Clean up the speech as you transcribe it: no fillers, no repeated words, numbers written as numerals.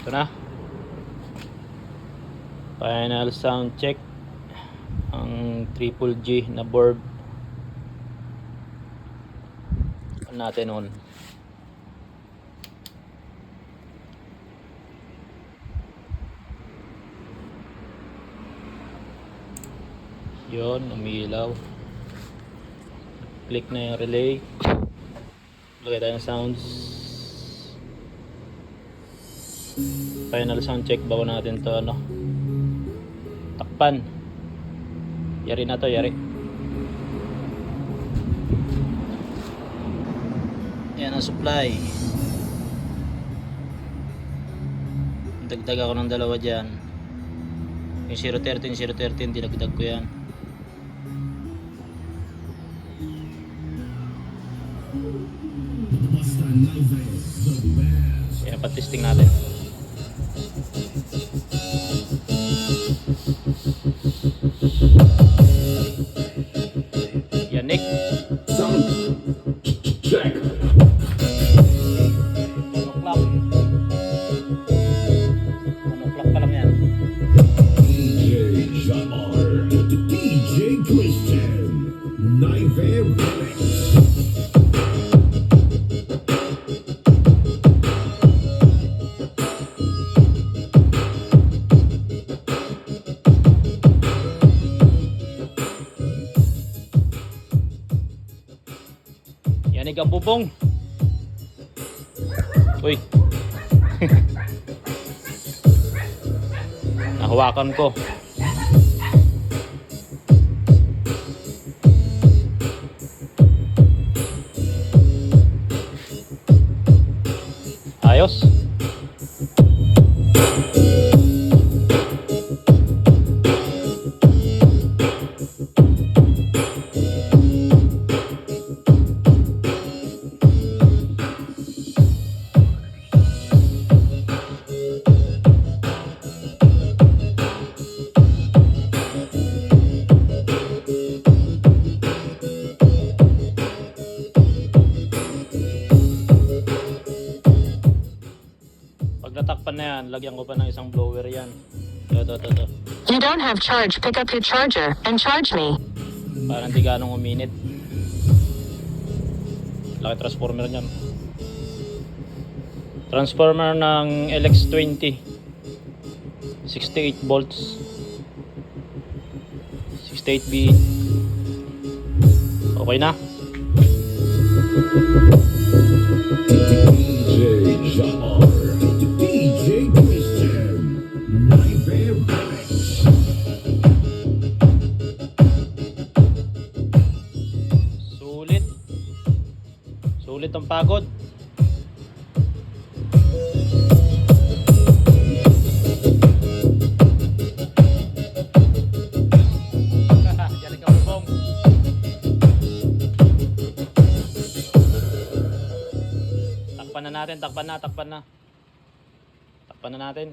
Ito na. Final sound check. Ang triple G na board. On natin on. Yun, umiilaw. Click na yung relay. Lagay tayo ng sounds. Final sound check bago natin to takpan. Yari na to, yari. Yan ang supply. Dagdag ako ng dalawa dyan. Yung 013 dinagdag ko yan. Yan, pat-testing natin. Yanik. Sound check. Monoclock pa lang yan. DJ Jamar, DJ Christian, Naive Remix. Yanig ang bubong. Uy. Nahawakan ko. Ayos. Pag natakpan na yan, lagyan ko pa ng isang blower yan. Ito. You don't have charge. Pick up your charger and charge me. Parang di ganong uminit. Laki transformer niyan. Transformer ng LX20. 68 volts. 68 V. Okay na. DJ Jamar, DJ Christian, Naive Remix. Sulit ang pagod. Diyan ka bubong. Takpan na natin. Takpan na natin.